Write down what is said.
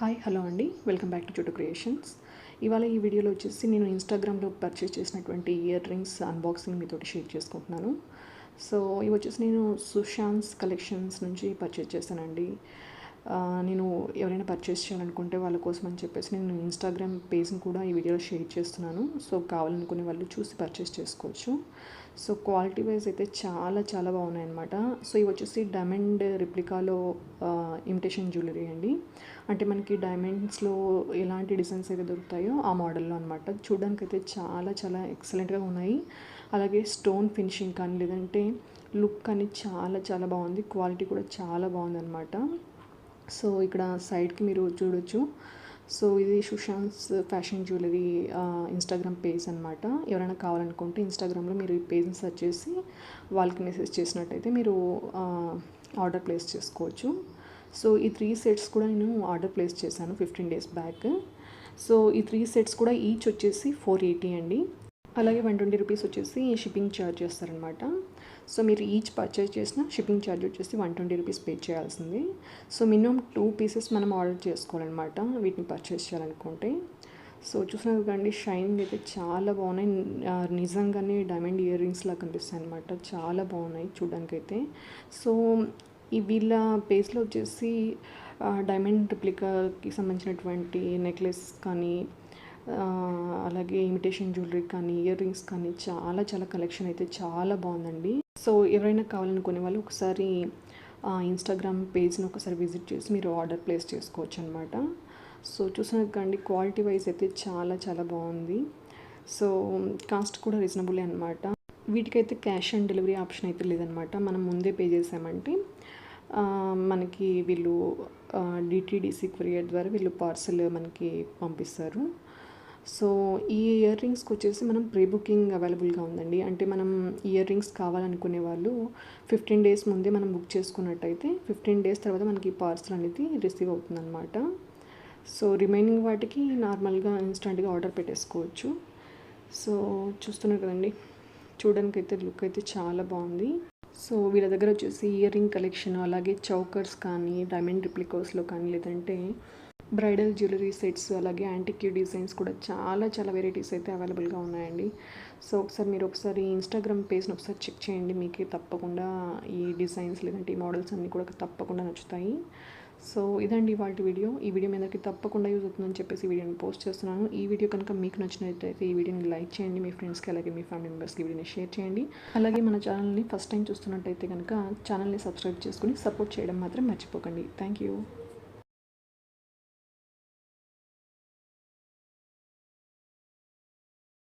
Hi hello అండి, welcome back to creations. ఇవాళ ఈ వీడియోలో వచ్చేసి నేను ఇన్స్టాగ్రామ్లో పర్చేస్ చేసినటువంటి ఇయర్ రింగ్స్ అన్బాక్సింగ్ మీతోటి షేర్ చేసుకుంటున్నాను. సో ఇవి వచ్చేసి నేను సుశాంత్స్ కలెక్షన్స్ నుంచి పర్చేస్ చేశానండి. నేను ఎవరైనా పర్చేస్ చేయాలనుకుంటే వాళ్ళ కోసం అని చెప్పేసి నేను ఇన్స్టాగ్రామ్ పేజ్ని కూడా ఈ వీడియోలో షేర్ చేస్తున్నాను. సో కావాలనుకునే వాళ్ళు చూసి పర్చేస్ చేసుకోవచ్చు. సో క్వాలిటీ వైజ్ అయితే చాలా చాలా బాగున్నాయి అన్నమాట. సో ఇవి వచ్చేసి డైమండ్ రిప్లికాలో ఇమిటేషన్ జ్యువెలరీ అండి. అంటే మనకి డైమండ్స్లో ఎలాంటి డిజైన్స్ అయితే దొరుకుతాయో ఆ మోడల్లో అనమాట. చూడడానికి అయితే చాలా చాలా ఎక్సలెంట్గా ఉన్నాయి. అలాగే స్టోన్ ఫినిషింగ్ కానీ లేదంటే లుక్ కానీ చాలా చాలా బాగుంది. క్వాలిటీ కూడా చాలా బాగుంది అనమాట. సో ఇక్కడ సైడ్కి మీరు చూడొచ్చు. సో ఇది సుశాంత్స్ ఫ్యాషన్ జ్యువెలరీ ఇన్స్టాగ్రామ్ పేజ్ అనమాట. ఎవరైనా కావాలనుకుంటే ఇన్స్టాగ్రామ్లో మీరు ఈ పేజ్ని సెర్చ్ చేసి వాళ్ళకి మెసేజ్ చేసినట్టయితే మీరు ఆర్డర్ ప్లేస్ చేసుకోవచ్చు. సో ఈ 3 సెట్స్ కూడా నేను ఆర్డర్ ప్లేస్ చేశాను 15 days బ్యాక్. సో ఈ 3 సెట్స్ కూడా ఈచ్ వచ్చేసి 480 అండి. అలాగే 120 రూపీస్ వచ్చేసి షిప్పింగ్ ఛార్జ్ చేస్తారనమాట. సో మీరు ఈచ్ పర్చేజ్ చేసిన షిప్పింగ్ ఛార్జ్ వచ్చేసి 120 రూపీస్ పే చేయాల్సింది. సో మినిమం 2 pieces మనం ఆర్డర్ చేసుకోవాలన్నమాట వీటిని పర్చేస్ చేయాలనుకుంటే. సో చూసినారు కండి, షైనింగ్ అయితే చాలా బాగున్నాయి. నిజంగానే డైమండ్ ఇయర్ రింగ్స్ లాగా కనిపిస్తాయి అనమాట. చాలా బాగున్నాయి చూడడానికైతే. సో ఈ వీళ్ళ పేజ్లో వచ్చేసి డైమండ్ రిప్లికాకి సంబంధించినటువంటి నెక్లెస్ కానీ అలాగే ఇమిటేషన్ జ్యువెలరీ కానీ ఇయర్ రింగ్స్ కానీ చాలా చాలా కలెక్షన్ అయితే చాలా బాగుందండి. సో ఎవరైనా కావాలనుకునే వాళ్ళు ఒకసారి ఇన్స్టాగ్రామ్ పేజ్ని ఒకసారి విజిట్ చేసి మీరు ఆర్డర్ ప్లేస్ చేసుకోవచ్చు అనమాట. సో చూసినారు కండి, క్వాలిటీ వైజ్ అయితే చాలా చాలా బాగుంది. సో కాస్ట్ కూడా రీజనబుల్ అనమాట. వీటికైతే క్యాష్ ఆన్ డెలివరీ ఆప్షన్ అయితే లేదనమాట. మనం ముందే పే చేసామంటే మనకి వీళ్ళు డిటీడీసీ కొరియర్ ద్వారా వీళ్ళు పార్సల్ మనకి పంపిస్తారు. సో ఈ ఇయర్ రింగ్స్కి వచ్చేసి మనం ప్రీ బుకింగ్ అవైలబుల్గా ఉందండి. అంటే మనం ఇయర్ రింగ్స్ కావాలనుకునే వాళ్ళు 15 days ముందే మనం బుక్ చేసుకున్నట్టయితే 15 days తర్వాత మనకి పార్సల్ అనేది రిసీవ్ అవుతుందన్నమాట. సో రిమైనింగ్ వాటికి నార్మల్గా ఇన్స్టెంట్గా ఆర్డర్ పెట్టేసుకోవచ్చు. సో చూస్తున్నారు కదండి, చూడడానికి అయితే లుక్ అయితే చాలా బాగుంది. సో వీళ్ళ దగ్గర వచ్చేసి ఇయర్ రింగ్ కలెక్షన్ అలాగే చౌకర్స్ కానీ డైమండ్ రిప్లికోస్లో కానీ లేదంటే బ్రైడల్ జ్యువెలరీ సెట్స్ అలాగే యాంటిక్ డిజైన్స్ కూడా చాలా చాలా వెరైటీస్ అయితే అవైలబుల్గా ఉన్నాయండి. సో మీరు ఒకసారి ఇన్స్టాగ్రామ్ పేజ్ని ఒకసారి చెక్ చేయండి. మీకు తప్పకుండా ఈ డిజైన్స్ లేదంటే ఈ మోడల్స్ అన్నీ కూడా తప్పకుండా నచ్చుతాయి. సో ఇదండి ఇవాళ వీడియో. ఈ వీడియో మీ అందరికీ తప్పకుండా యూజ్ అవుతుందని చెప్పేసి ఈ వీడియోని పోస్ట్ చేస్తున్నాను. ఈ వీడియో కనుక మీకు నచ్చినట్లయితే ఈ వీడియోని లైక్ చేయండి, మీ ఫ్రెండ్స్కి అలాగే మీ ఫ్యామిలీ మెంబర్స్కి ఈ వీడియోని షేర్ చేయండి. అలాగే మన ఛానల్ని ఫస్ట్ టైం చూస్తున్నట్టయితే కనుక ఛానల్ని సబ్స్క్రైబ్ చేసుకుని సపోర్ట్ చేయడం మాత్రం మర్చిపోకండి. Thank you.